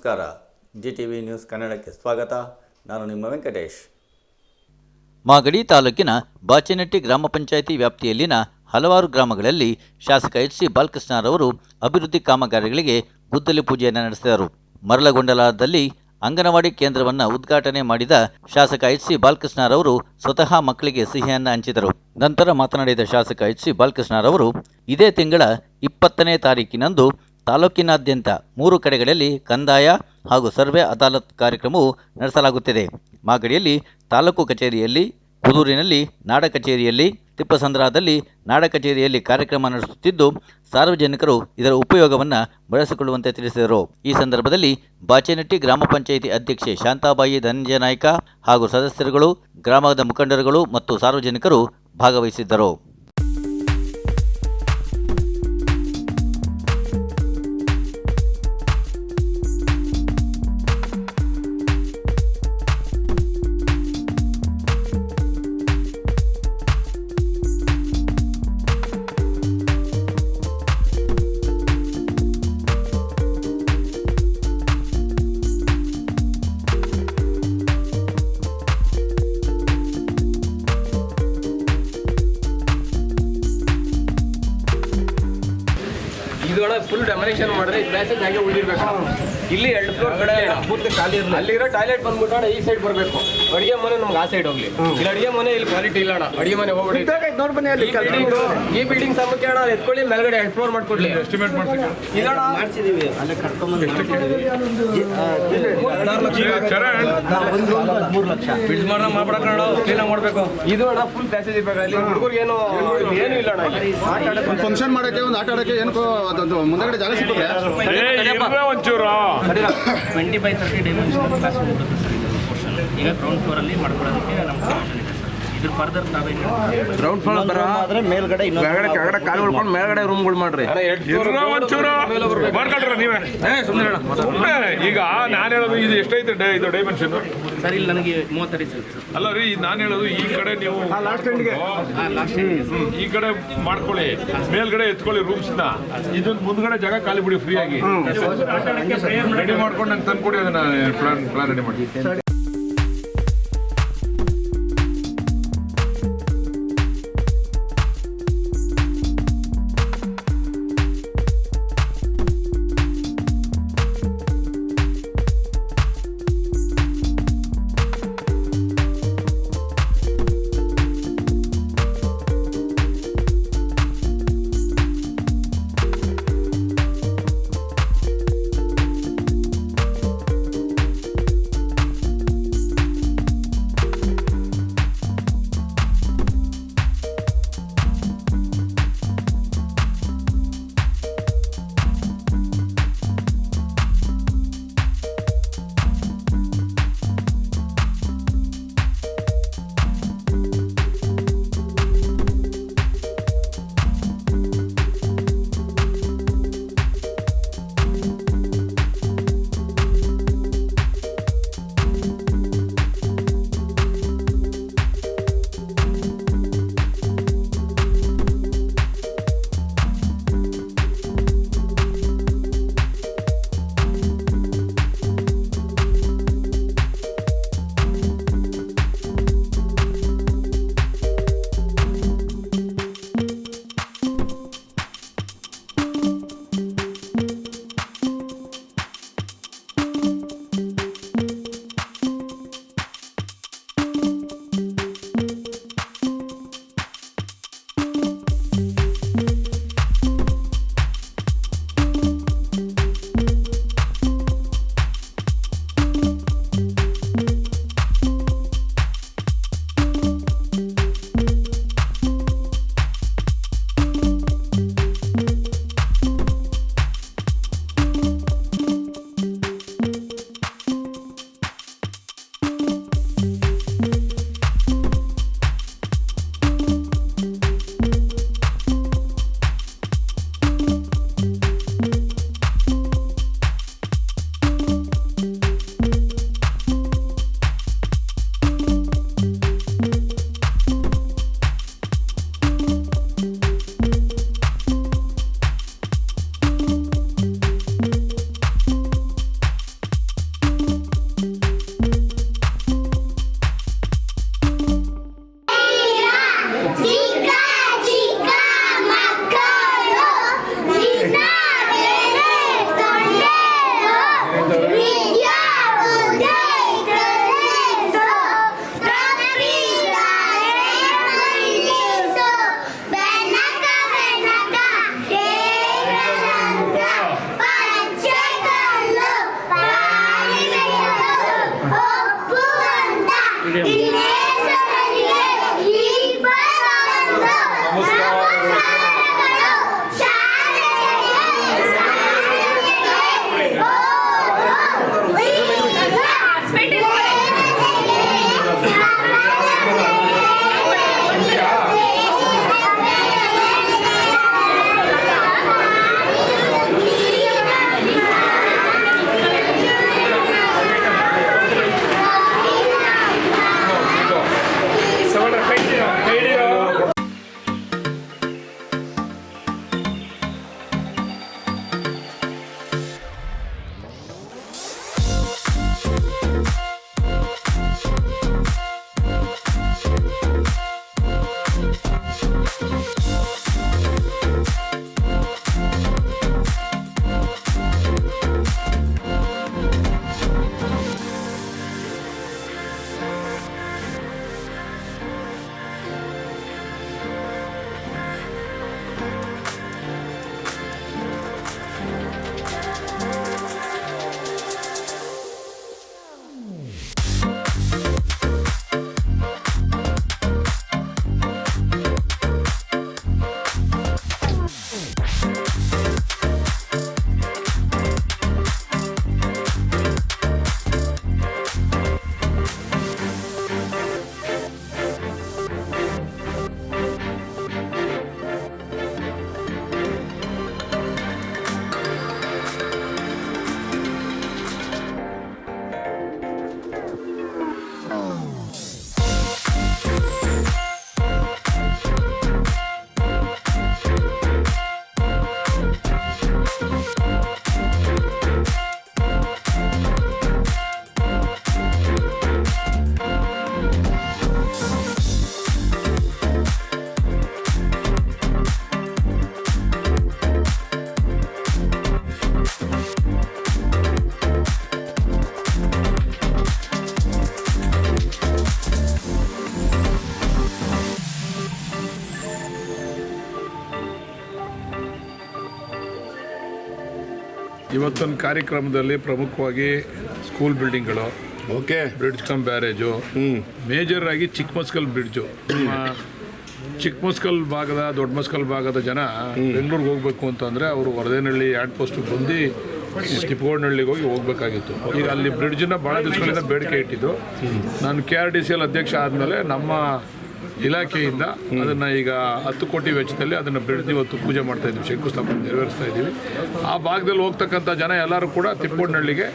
ನಮಸ್ಕಾರ. GTV news ಕನ್ನಡಕ್ಕೆ ಸ್ವಾಗತ. ನಾನು ನಿಮ್ಮ ವೆಂಕಟೇಶ್. ಮಾಗಡಿ ತಾಲೂಕಿನ ಬಾಚೇನಟ್ಟಿ ಗ್ರಾಮ ಪಂಚಾಯಿತಿ ವ್ಯಾಪ್ತಿಯಲ್ಲಿನ ಹಲವಾರು ಗ್ರಾಮಗಳಲ್ಲಿ ಶಾಸಕ HC ಬಾಲಕೃಷ್ಣರವರು ಅಭಿವೃದ್ಧಿ ಕಾಮಗಾರಿಗಳಿಗೆ ಗುದ್ದಲಿ ಪೂಜೆಯನ್ನು ನಡೆಸಿದರು. ಮರಳಗೊಂಡಲದಲ್ಲಿ ಅಂಗನವಾಡಿ ಕೇಂದ್ರವನ್ನು ಉದ್ಘಾಟನೆ ಮಾಡಿದ ಶಾಸಕ HC ಬಾಲಕೃಷ್ಣರವರು ಸ್ವತಃ ಮಕ್ಕಳಿಗೆ ಸಿಹಿಯನ್ನು ಹಂಚಿದರು. ನಂತರ ಮಾತನಾಡಿದ ಶಾಸಕ HC ಬಾಲಕೃಷ್ಣರವರು ಇದೇ ತಿಂಗಳ 20ನೇ ತಾರೀಕಿನಂದು ತಾಲೂಕಿನಾದ್ಯಂತ 3 ಕಡೆಗಳಲ್ಲಿ ಕಂದಾಯ ಹಾಗೂ ಸರ್ವೆ ಅದಾಲತ್ ಕಾರ್ಯಕ್ರಮವು ನಡೆಸಲಾಗುತ್ತಿದೆ. ಮಾಗಡಿಯಲ್ಲಿ ತಾಲೂಕು ಕಚೇರಿಯಲ್ಲಿ, ಕುದೂರಿನಲ್ಲಿ ನಾಡ ಕಚೇರಿಯಲ್ಲಿ, ತಿಪ್ಪಸಂದ್ರದಲ್ಲಿ ನಾಡ ಕಚೇರಿಯಲ್ಲಿ ಕಾರ್ಯಕ್ರಮ ನಡೆಸುತ್ತಿದ್ದು ಸಾರ್ವಜನಿಕರು ಇದರ ಉಪಯೋಗವನ್ನು ಬಳಸಿಕೊಳ್ಳುವಂತೆ ತಿಳಿಸಿದರು. ಈ ಸಂದರ್ಭದಲ್ಲಿ ಬಾಚೇನಟ್ಟಿ ಗ್ರಾಮ ಪಂಚಾಯಿತಿ ಅಧ್ಯಕ್ಷೆ ಶಾಂತಾಬಾಯಿ ಧನಂಜಯನಾಯ್ಕ ಹಾಗೂ ಸದಸ್ಯರುಗಳು, ಗ್ರಾಮದ ಮುಖಂಡರುಗಳು ಮತ್ತು ಸಾರ್ವಜನಿಕರು ಭಾಗವಹಿಸಿದ್ದರು. ಇದೊಳಗೆ ಫುಲ್ ಡೆಮೊಲೇಷನ್ ಮಾಡಿದ್ರೆ ಈ ಪ್ಯಾಸೇಜ್ ಹಾಗೆ ಉಳಿದಿರ್ಬೇಕು. ಇಲ್ಲಿ 2 ಫ್ಲೋರ್ ಕಡೆ ಪೂರ್ತಿ ಖಾಲಿ ಇರಲಿ. ಅಲ್ಲಿರೋ ಟಾಯ್ಲೆಟ್ ಬಂದ್ಬಿಟ್ಟು ಈ ಸೈಡ್ ಬರಬೇಕು. ಅಡುಗೆ ಮನೆ ನಮ್ಗೆ ಆ ಸೈಡ್ ಹೋಗ್ಲಿ. ಇಲ್ಲಿ ಅಡುಗೆ ಮನೆ ಇಲ್ಲಿ ಕ್ವಾಲಿಟಿ ಇಲ್ಲ ಅಣ್ಣ. ಅಡುಗೆ ಮನೆ ಹೋಗ್ಬಿಡಿ. ಈ ಬಿಲ್ಡಿಂಗ್ ಸಮಕ್ಕೆ ಅಣ್ಣ ಎತ್ಕೊಳ್ಳಿ, ಮೇಲ್ಗಡೆ 2 ಫ್ಲೋರ್ ಮಾಡ್ಕೊಡ್ಲಿ. ಎಸ್ಟಿಮೇಟ್ ಮಾಡ್ಸಿದೀವಿ. ಅಲ್ಲೇ ಕಟ್ಕೊಂಡ್ಬಂದು 3 ಲಕ್ಷ ಬಿಲ್ಡ್ ಮಾಡಬೇಕು. ಇದು ಅಣ್ಣ ಫುಲ್ ಪ್ಯಾಸೇಜ್ ಇರ್ಬೇಕು. ಅಲ್ಲಿ ಹುಡುಗರಿಗೆ ಏನು ಇಲ್ಲ ಅಣ್ಣ. ಫಂಕ್ಷನ್ ಮಾಡಕ್ಕೆ ಒಂದು ಆಟ ಆಡಕ್ಕೆ ಏನಕ್ಕೋ ಮುಂದಗಡೆ ಜಾಗ ಸಿಗುತ್ತೆ. ಒಂಚೂರು 20x30 ಡೈಮೆನ್ಷನ್ ಕ್ಲಾಸ್ ರೂಮ್ ಬರುತ್ತೆ ಸರ್. ಇದು ಪೋರ್ಷನ್ ಈಗ ಗ್ರೌಂಡ್ ಫ್ಲೋರಲ್ಲಿ ಮಾಡ್ಕೊಳ್ಳೋದಕ್ಕೆ ನಮ್ಮ ಸೊಲ್ಯೂಷನ್ ಇದೆ ಸರ್. ಇದ್ರ ಫರ್ದರ್ ನಾವೇನು ಗ್ರೌಂಡ್ ಫ್ಲೋರ್ ಬರ ಮೇಲ್ಗಡೆ ಕೆಳಗಡೆ ಕಾಲು ಉಳ್ಕೊಂಡು ಮೇಲ್ಗಡೆ ರೂಮ್ಗಳು ಮಾಡ್ರಿ. ಒಂಚೂರು ಮಾಡ್ಕೊಳ್ರ ನೀವೇ ಸುಮ್ಮನೆ. ಈಗ ನಾನು ಹೇಳೋದು ಇದು ಎಷ್ಟೈತೆ ಇದು ಡೈಮೆನ್ಷನ್ ಸರ್. ಇಲ್ಲಿ ನನಗೆ 30 ಅಡಿ ಸರ್. ಅಲ್ಲ ರೀ, ನಾನು ಹೇಳೋದು ಈ ಕಡೆ ನೀವು ಈ ಕಡೆ ಮಾಡ್ಕೊಳ್ಳಿ, ಮೇಲ್ಗಡೆ ಎತ್ಕೊಳ್ಳಿ ರೂಮ್ಸ್ನ. ಇದನ್ನ ಮುಂದ್ಗಡೆ ಜಾಗ ಖಾಲಿ ಬಿಡಿ ಫ್ರೀ ಆಗಿ ರೆಡಿ ಮಾಡ್ಕೊಂಡು ನಂಗೆ ತಂದ್ಕೊಡಿ. ಅದನ್ನ ಪ್ಲಾನ್ ರೆಡಿ ಮಾಡಿ. ಇವತ್ತೊಂದು ಕಾರ್ಯಕ್ರಮದಲ್ಲಿ ಪ್ರಮುಖವಾಗಿ ಸ್ಕೂಲ್ ಬಿಲ್ಡಿಂಗ್ಗಳು, okay, bridge come barrage, major ಆಗಿ ಚಿಕ್ಕಮಸ್ಕಲ್ ಬ್ರಿಡ್ಜು. ಚಿಕ್ಕಮಸ್ಕಲ್ ಭಾಗದ ದೊಡ್ಡ ಮಸ್ಕಲ್ ಭಾಗದ ಜನ ಬೆಂಗಳೂರಿಗೆ ಹೋಗ್ಬೇಕು ಅಂತಂದರೆ ಅವರು ವರದೇನಹಳ್ಳಿ ಔಟ್ ಪೋಸ್ಟಿಗೆ ಬಂದು ತಿಪ್ಪಗೋಡ್ನಹಳ್ಳಿಗೆ ಹೋಗ್ಬೇಕಾಗಿತ್ತು. ಈಗ ಅಲ್ಲಿ ಬ್ರಿಡ್ಜನ್ನ ಭಾಳ ದಿವಸಗಳಿಂದ ಬೇಡಿಕೆ ಇಟ್ಟಿದ್ದು. ನಾನು KRDCL ಅಧ್ಯಕ್ಷ ಆದಮೇಲೆ ನಮ್ಮ ಇಲಾಖೆಯಿಂದ ಅದನ್ನು ಈಗ 10 ಕೋಟಿ ವೆಚ್ಚದಲ್ಲಿ ಅದನ್ನು ಬ್ರಿಡ್ಜ್ ಇವತ್ತು ಪೂಜೆ ಮಾಡ್ತಾ ಇದ್ದೀವಿ, ಶಂಕುಸ್ಥಾಪನೆ ನೆರವೇರಿಸ್ತಾ ಇದ್ದೀವಿ. ಆ ಭಾಗದಲ್ಲಿ ಹೋಗ್ತಕ್ಕಂಥ ಜನ ಎಲ್ಲರೂ ಕೂಡ ತಿಪ್ಪಗೋಡ್ನಹಳ್ಳಿಗೆ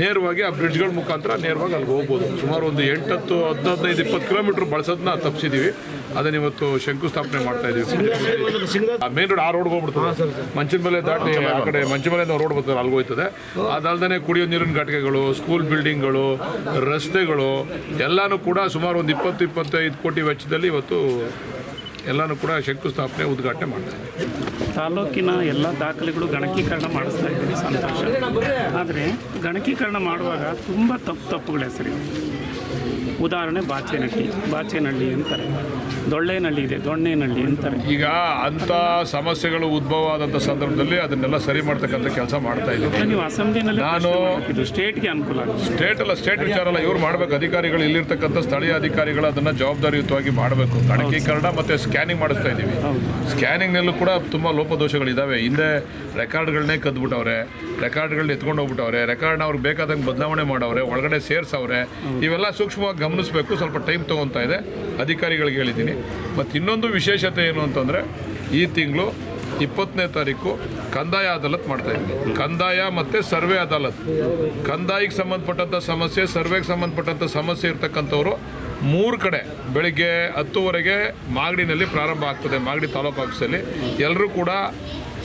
ನೇರವಾಗಿ ಆ ಬ್ರಿಡ್ಜ್ಗಳ ಮುಖಾಂತರ ನೇರವಾಗಿ ಅಲ್ಲಿಗೆ ಹೋಗ್ಬೋದು. ಸುಮಾರು ಒಂದು 8, 10, 15, 20 ಕಿಲೋಮೀಟ್ರ್ ಬಳಸೋದನ್ನ ತಪ್ಪಿಸಿದ್ದೀವಿ. ಅದನ್ನು ಇವತ್ತು ಶಂಕುಸ್ಥಾಪನೆ ಮಾಡ್ತಾ ಇದ್ದೀವಿ. ಮೇನ್ ರೋಡ್ ಆ ರೋಡ್ಗೆ ಹೋಗ್ಬಿಡ್ತದೆ, ಮಂಚಿನ ಮೇಲೆ ದಾಟಿ ಆ ಕಡೆ ಮಂಚಿನ ಮೇಲೆ ರೋಡ್ ಬರ್ತಾರೆ, ಅಲ್ಲಿಗೆ ಹೋಗ್ತದೆ. ಅದಲ್ಲದೆ ಕುಡಿಯೋ ನೀರಿನ ಘಟಕಗಳು, ಸ್ಕೂಲ್ ಬಿಲ್ಡಿಂಗ್ಗಳು, ರಸ್ತೆಗಳು ಎಲ್ಲನೂ ಕೂಡ ಸುಮಾರು ಒಂದು 20-25 ಕೋಟಿ ವೆಚ್ಚದಲ್ಲಿ ಇವತ್ತು ಎಲ್ಲನೂ ಕೂಡ ಶಂಕುಸ್ಥಾಪನೆ ಉದ್ಘಾಟನೆ ಮಾಡ್ತಾ ಇದ್ದೀವಿ. ತಾಲೂಕಿನ ಎಲ್ಲ ದಾಖಲೆಗಳು ಗಣಕೀಕರಣ ಮಾಡಿಸ್ತಾ ಇದ್ದೀವಿ, ಸಂತೋಷ. ಆದರೆ ಗಣಕೀಕರಣ ಮಾಡುವಾಗ ತುಂಬ ತಪ್ಪುಗಳ ಹೆಸರಿದೆ. ಉದಾಹರಣೆ ಬಾಚೇನಹಳ್ಳಿ ಅಂತಾರೆ, ದೊಣ್ಣೇನಹಳ್ಳಿ ಇದೆ, ದೊಣ್ಣೇನಹಳ್ಳಿ ಅಂತಾರೆ. ಈಗ ಅಂಥ ಸಮಸ್ಯೆಗಳು ಉದ್ಭವ ಆದಂಥ ಸಂದರ್ಭದಲ್ಲಿ ಅದನ್ನೆಲ್ಲ ಸರಿ ಮಾಡ್ತಕ್ಕಂಥ ಕೆಲಸ ಮಾಡ್ತಾ ಇದ್ದೀವಿ. ನೀವು ಅಸೆಂಬ್ಲಿನಲ್ಲಿ ನಾನು ಸ್ಟೇಟ್ಗೆ ಅನುಕೂಲ ಆಗುತ್ತೆ. ಸ್ಟೇಟ್ ವಿಚಾರ ಅಲ್ಲ, ಇವ್ರು ಮಾಡಬೇಕು. ಅಧಿಕಾರಿಗಳು, ಇಲ್ಲಿರ್ತಕ್ಕಂಥ ಸ್ಥಳೀಯ ಅಧಿಕಾರಿಗಳು ಅದನ್ನು ಜವಾಬ್ದಾರಿಯುತವಾಗಿ ಮಾಡಬೇಕು. ಗಣಕೀಕರಣ ಮತ್ತು ಸ್ಕ್ಯಾನಿಂಗ್ ಮಾಡಿಸ್ತಾ ಇದ್ದೀವಿ. ಸ್ಕ್ಯಾನಿಂಗ್ನಲ್ಲೂ ಕೂಡ ತುಂಬ ಲೋಪದೋಷಗಳಿದ್ದಾವೆ. ಹಿಂದೆ ರೆಕಾರ್ಡ್ಗಳನ್ನೇ ಕದ್ಬಿಟ್ಟವ್ರೆ, ರೆಕಾರ್ಡ್ಗಳನ್ನ ಎತ್ಕೊಂಡು ಹೋಗ್ಬಿಟ್ಟವ್ರೆ, ರೆಕಾರ್ಡ್ನ ಅವ್ರಿಗೆ ಬೇಕಾದಂಗೆ ಬದಲಾವಣೆ ಮಾಡವ್ರೆ, ಒಳಗಡೆ ಸೇರಿಸವ್ರೆ. ಇವೆಲ್ಲ ಸೂಕ್ಷ್ಮವಾಗಿ ಗಮನಿಸಬೇಕು. ಸ್ವಲ್ಪ ಟೈಮ್ ತೊಗೊತಾ ಇದೆ, ಅಧಿಕಾರಿಗಳಿಗೆ ಹೇಳಿದ್ದೀನಿ. ಮತ್ತು ಇನ್ನೊಂದು ವಿಶೇಷತೆ ಏನು ಅಂತಂದರೆ, ಈ ತಿಂಗಳು 20ನೇ ತಾರೀಕು ಕಂದಾಯ ಅದಾಲತ್ ಮಾಡ್ತಾ ಇದ್ದೀವಿ. ಕಂದಾಯ ಮತ್ತು ಸರ್ವೆ ಅದಾಲತ್. ಕಂದಾಯಕ್ಕೆ ಸಂಬಂಧಪಟ್ಟಂಥ ಸಮಸ್ಯೆ, ಸರ್ವೆಗೆ ಸಂಬಂಧಪಟ್ಟಂಥ ಸಮಸ್ಯೆ ಇರ್ತಕ್ಕಂಥವ್ರು 3 ಕಡೆ ಬೆಳಿಗ್ಗೆ 10:00 ಮಾಗಡಿನಲ್ಲಿ ಪ್ರಾರಂಭ ಆಗ್ತದೆ. ಮಾಗಡಿ ತಾಲೂಕು ಆಫೀಸಲ್ಲಿ ಎಲ್ಲರೂ ಕೂಡ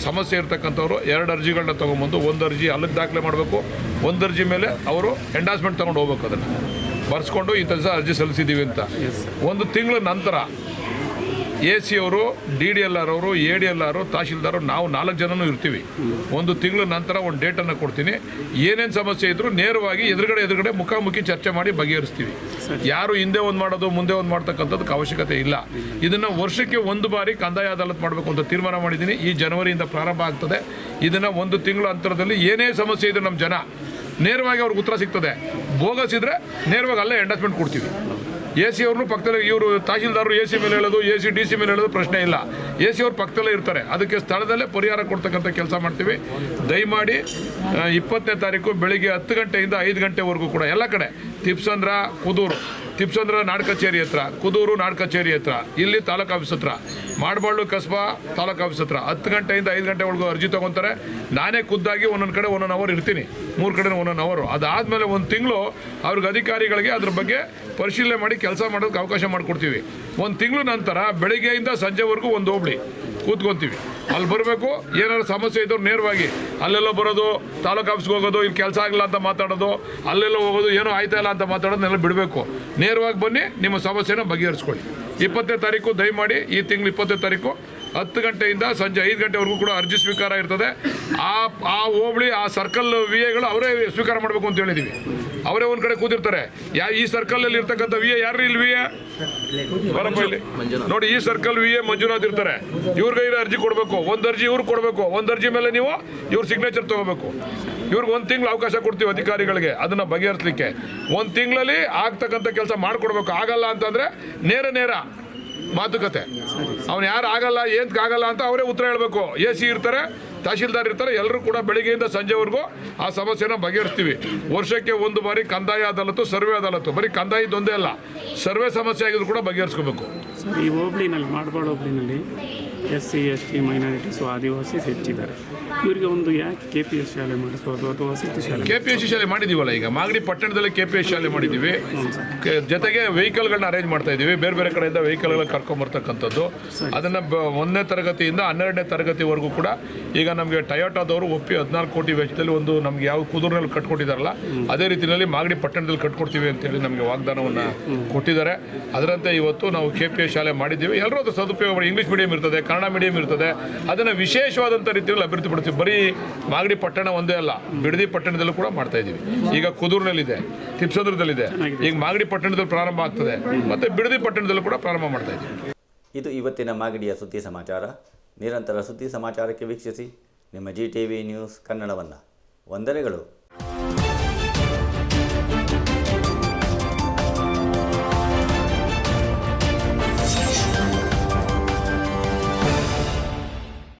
ಸಮಸ್ಯೆ ಇರ್ತಕ್ಕಂಥವ್ರು 2 ಅರ್ಜಿಗಳನ್ನ ತೊಗೊಂಬಂದು, 1 ಅರ್ಜಿ ಅಲ್ಲಿಗೆ ದಾಖಲೆ ಮಾಡಬೇಕು, 1 ಅರ್ಜಿ ಮೇಲೆ ಅವರು ಎಂಡಾಸ್ಮೆಂಟ್ ತೊಗೊಂಡು ಹೋಗ್ಬೇಕು. ಅದನ್ನು ಬರ್ಸ್ಕೊಂಡು ಇಂಥ ದಿವಸ ಅರ್ಜಿ ಸಲ್ಲಿಸಿದ್ದೀವಿ ಅಂತ 1 ತಿಂಗಳ ನಂತರ AC ಅವರು, DDLR ಅವರು, ADLR, ತಹಶೀಲ್ದಾರು, ನಾವು 4 ಜನನೂ ಇರ್ತೀವಿ. 1 ತಿಂಗಳ ನಂತರ ಒಂದು ಡೇಟನ್ನು ಕೊಡ್ತೀನಿ. ಏನೇನು ಸಮಸ್ಯೆ ಇದ್ದರೂ ನೇರವಾಗಿ ಎದುರುಗಡೆ ಮುಖಾಮುಖಿ ಚರ್ಚೆ ಮಾಡಿ ಬಗೆಹರಿಸ್ತೀವಿ. ಯಾರು ಹಿಂದೆ ಒಂದು ಮಾಡೋದು ಮುಂದೆ ಒಂದು ಮಾಡ್ತಕ್ಕಂಥದ್ದಕ್ಕೆ ಅವಶ್ಯಕತೆ ಇಲ್ಲ. ಇದನ್ನು ವರ್ಷಕ್ಕೆ 1 ಬಾರಿ ಕಂದಾಯ ಅದಾಲತ್ ಮಾಡಬೇಕು ಅಂತ ತೀರ್ಮಾನ ಮಾಡಿದ್ದೀನಿ. ಈ ಜನವರಿಯಿಂದ ಪ್ರಾರಂಭ ಆಗ್ತದೆ. ಇದನ್ನು 1 ತಿಂಗಳ ಅಂತರದಲ್ಲಿ ಏನೇ ಸಮಸ್ಯೆ ಇದ್ದರೂ ನಮ್ಮ ಜನ ನೇರವಾಗಿ ಅವ್ರಿಗೆ ಉತ್ತರ ಸಿಗ್ತದೆ. ಬೋಗಸ್ ಇದ್ದರೆ ನೇರವಾಗಿ ಅಲ್ಲೇ ಎಂಡಸ್ಮೆಂಟ್ ಕೊಡ್ತೀವಿ. ಎ ಸಿ ಅವ್ರನ್ನೂ ಪಕ್ಕದಲ್ಲೇ, ಇವರು ತಹಶೀಲ್ದಾರರು ಎ ಸಿ ಮೇಲೆ ಹೇಳೋದು, ಎ ಸಿ ಡಿ ಸಿ ಮೇಲೆ ಹೇಳೋದು ಪ್ರಶ್ನೆ ಇಲ್ಲ. ಎ ಸಿ ಅವ್ರು ಪಕ್ಕದಲ್ಲೇ ಇರ್ತಾರೆ. ಅದಕ್ಕೆ ಸ್ಥಳದಲ್ಲೇ ಪರಿಹಾರ ಕೊಡ್ತಕ್ಕಂಥ ಕೆಲಸ ಮಾಡ್ತೀವಿ. ದಯಮಾಡಿ 20ನೇ ತಾರೀಕು ಬೆಳಿಗ್ಗೆ 10 ಗಂಟೆಯಿಂದ 5 ಗಂಟೆವರೆಗೂ ಕೂಡ ಎಲ್ಲ ಕಡೆ ತಿಪ್ಸಂದ್ರ, ಕುದೂರು, ತಿಪ್ಸಂದ್ರ ನಾಡ್ ಕಚೇರಿ ಹತ್ರ, ಕುದೂರು ನಾಡ್ ಕಚೇರಿ ಹತ್ರ, ಇಲ್ಲಿ ತಾಲೂಕು ಆಫೀಸ್ ಹತ್ರ, ಮಾಡಬಾಳು ಕಸ್ಬಾ ತಾಲೂಕು ಆಫೀಸ್ ಹತ್ರ 10 ಗಂಟೆಯಿಂದ 5 ಗಂಟೆವರೆಗೂ ಅರ್ಜಿ ತೊಗೊತಾರೆ. ನಾನೇ ಖುದ್ದಾಗಿ ಒಂದೊಂದು ಕಡೆ 1 ಅವರ್ ಇರ್ತೀನಿ, 3 ಕಡೆ 1 ಅವರ್. ಅದಾದಮೇಲೆ 1 ತಿಂಗಳು ಅವ್ರಿಗೆ ಅಧಿಕಾರಿಗಳಿಗೆ ಅದ್ರ ಬಗ್ಗೆ ಪರಿಶೀಲನೆ ಮಾಡಿ ಕೆಲಸ ಮಾಡೋದಕ್ಕೆ ಅವಕಾಶ ಮಾಡಿಕೊಡ್ತೀವಿ. 1 ತಿಂಗಳು ನಂತರ ಬೆಳಿಗ್ಗೆಯಿಂದ ಸಂಜೆವರೆಗೂ ಒಂದು ಹೋಬಳಿ ಕೂತ್ಕೊತೀವಿ. ಅಲ್ಲಿ ಬರಬೇಕು, ಏನಾದ್ರು ಸಮಸ್ಯೆ ಇದ್ದವ್ರು ನೇರವಾಗಿ ಅಲ್ಲೆಲ್ಲ ಬರೋದು, ತಾಲೂಕು ಆಫೀಸ್ಗೆ ಹೋಗೋದು, ಇಲ್ಲಿ ಕೆಲಸ ಆಗಿಲ್ಲ ಅಂತ ಮಾತಾಡೋದು, ಅಲ್ಲೆಲ್ಲ ಹೋಗೋದು, ಏನೋ ಆಯ್ತಾ ಇಲ್ಲ ಅಂತ ಮಾತಾಡೋದನ್ನೆಲ್ಲ ಬಿಡಬೇಕು. ನೇರವಾಗಿ ಬನ್ನಿ, ನಿಮ್ಮ ಸಮಸ್ಯೆನ ಬಗೆಹರಿಸ್ಕೊಳ್ಳಿ. 20ನೇ ತಾರೀಕು ದಯಮಾಡಿ, ಈ ತಿಂಗಳು 20ನೇ ತಾರೀಕು 10 ಗಂಟೆಯಿಂದ ಸಂಜೆ 5 ಗಂಟೆವರೆಗೂ ಕೂಡ ಅರ್ಜಿ ಸ್ವೀಕಾರ ಇರ್ತದೆ. ಆ ಹೋಬಳಿ, ಆ ಸರ್ಕಲ್ ವಿ ಎಗಳು ಅವರೇ ಸ್ವೀಕಾರ ಮಾಡಬೇಕು ಅಂತ ಹೇಳಿದ್ದೀವಿ. ಅವರೇ ಒಂದು ಕಡೆ ಕೂತಿರ್ತಾರೆ. ಈ ಸರ್ಕಲಲ್ಲಿ ಇರ್ತಕ್ಕಂಥ ವಿ ಎ ಯಾರು? ಇಲ್ಲಿ ವಿ ಎ ಬರಪ್ಪ ಇಲ್ಲಿ ನೋಡಿ, ಈ ಸರ್ಕಲ್ ವಿ ಎ ಮಂಜುನಾಥ್ ಇರ್ತಾರೆ. ಇವ್ರಿಗೆ ಅರ್ಜಿ ಕೊಡಬೇಕು. 1 ಅರ್ಜಿ ಇವ್ರಿಗೆ ಕೊಡಬೇಕು. 1 ಅರ್ಜಿ ಮೇಲೆ ನೀವು ಇವ್ರ ಸಿಗ್ನೇಚರ್ ತೊಗೋಬೇಕು. ಇವ್ರಿಗೆ 1 ತಿಂಗಳು ಅವಕಾಶ ಕೊಡ್ತೀವಿ ಅಧಿಕಾರಿಗಳಿಗೆ ಅದನ್ನು ಬಗೆಹರಿಸಲಿಕ್ಕೆ. 1 ತಿಂಗಳಲ್ಲಿ ಆಗ್ತಕ್ಕಂಥ ಕೆಲಸ ಮಾಡಿಕೊಡ್ಬೇಕು. ಆಗಲ್ಲ ಅಂತಂದರೆ ನೇರ ಮಾತುಕತೆ. ಅವ್ನು ಯಾರು ಆಗಲ್ಲ, ಆಗಲ್ಲ ಅಂತ ಅವರೇ ಉತ್ತರ ಹೇಳಬೇಕು. ಎ ಸಿ ಇರ್ತಾರೆ, ತಹಶೀಲ್ದಾರ್ ಇರ್ತಾರೆ, ಎಲ್ಲರೂ ಕೂಡ ಬೆಳಿಗ್ಗೆಯಿಂದ ಸಂಜೆವರೆಗೂ ಆ ಸಮಸ್ಯೆನ ಬಗೆಹರಿಸ್ತೀವಿ. ವರ್ಷಕ್ಕೆ 1 ಬಾರಿ ಕಂದಾಯ ಅದಾಲತ್ತು, ಸರ್ವೆ ಅದಾಲತ್ತು. ಬರೀ ಕಂದಾಯದೊಂದೇ ಅಲ್ಲ, ಸರ್ವೆ ಸಮಸ್ಯೆ ಆಗಿದ್ರು ಕೂಡ ಬಗೆಹರಿಸ್ಕೋಬೇಕು. ಸರ್, ಈ ಹೋಬಳಿನಲ್ಲಿ, ಮಾಡಬಾಳು ಹೋಬಳಿನಲ್ಲಿ SC ST ಮೈನಾರಿಟೀಸು, ಆದಿವಾಸೀಸ್ ಹೆಚ್ಚಿದ್ದಾರೆ. ಇವರಿಗೆ ಒಂದು ಯಾಕೆ KPS ಶಾಲೆ ಮಾಡಿಸ್ಬೋದು ಅಥವಾ ವಸತಿ ಶಾಲೆ? KPS ಶಾಲೆ ಮಾಡಿದ್ದೀವಲ್ಲ, ಈಗ ಮಾಗಡಿ ಪಟ್ಟಣದಲ್ಲಿ KPS ಶಾಲೆ ಮಾಡಿದ್ದೀವಿ. ಜೊತೆಗೆ ವೆಹಿಕಲ್ಗಳನ್ನ ಅರೇಂಜ್ ಮಾಡ್ತಾ ಇದ್ದೀವಿ. ಬೇರೆ ಬೇರೆ ಕಡೆಯಿಂದ ವೆಹಿಕಲ್ಗಳನ್ನ ಕರ್ಕೊಂಬರ್ತಕ್ಕಂಥದ್ದು. ಅದನ್ನು 1ನೇ ತರಗತಿಯಿಂದ 12ನೇ ತರಗತಿವರೆಗೂ ಕೂಡ ಈಗ ನಮಗೆ ಟೊಯೋಟಾದವರು ಒಪ್ಪಿ 14 ಕೋಟಿ ವೆಚ್ಚದಲ್ಲಿ ಒಂದು ನಮಗೆ ಯಾವ ಕುದೂರಿನಲ್ಲಿ ಕಟ್ಕೊಟ್ಟಿದ್ದಾರಲ್ಲ, ಅದೇ ರೀತಿಯಲ್ಲಿ ಮಾಗಡಿ ಪಟ್ಟಣದಲ್ಲಿ ಕಟ್ಕೊಡ್ತೀವಿ ಅಂತೇಳಿ ನಮಗೆ ವಾಗ್ದಾನವನ್ನು ಕೊಟ್ಟಿದ್ದಾರೆ. ಅದರಂತೆ ಇವತ್ತು ನಾವು KPS ಶಾಲೆ ಮಾಡಿದ್ದೀವಿ. ಎಲ್ಲರೂ ಅದು ಸದುಪಯೋಗ ಮಾಡಿ. ಇಂಗ್ಲೀಷ್ ಮೀಡಿಯಂ ಇರ್ತದೆ, ಕನ್ನಡ ಮೀಡಿಯಂ ಇರ್ತದೆ. ಅದನ್ನು ವಿಶೇಷವಾದಂಥ ರೀತಿಯಲ್ಲಿ ಅಭಿವೃದ್ಧಿಪಡಿಸ್ತೀವಿ. ಬರೀ ಮಾಗಡಿ ಪಟ್ಟಣ ಒಂದೇ ಅಲ್ಲ, ಬಿಡದಿ ಪಟ್ಟಣದಲ್ಲೂ ಕೂಡ ಮಾಡ್ತಾ ಇದ್ದೀವಿ. ಈಗ ಕುದೂರಿನಲ್ಲಿದೆ, ತಿಪ್ಸಂದ್ರದಲ್ಲಿದೆ, ಈಗ ಮಾಗಡಿ ಪಟ್ಟಣದಲ್ಲಿ ಪ್ರಾರಂಭ ಆಗ್ತದೆ, ಮತ್ತು ಬಿಡದಿ ಪಟ್ಟಣದಲ್ಲೂ ಕೂಡ ಪ್ರಾರಂಭ ಮಾಡ್ತಾ ಇದ್ದೀವಿ. ಇದು ಇವತ್ತಿನ ಮಾಗಡಿಯ ಸುದ್ದಿ ಸಮಾಚಾರ. ನಿರಂತರ ಸುದ್ದಿ ಸಮಾಚಾರಕ್ಕೆ ವೀಕ್ಷಿಸಿ ನಿಮ್ಮ GTV ನ್ಯೂಸ್ ಕನ್ನಡವನ್ನು. ವಂದನೆಗಳು.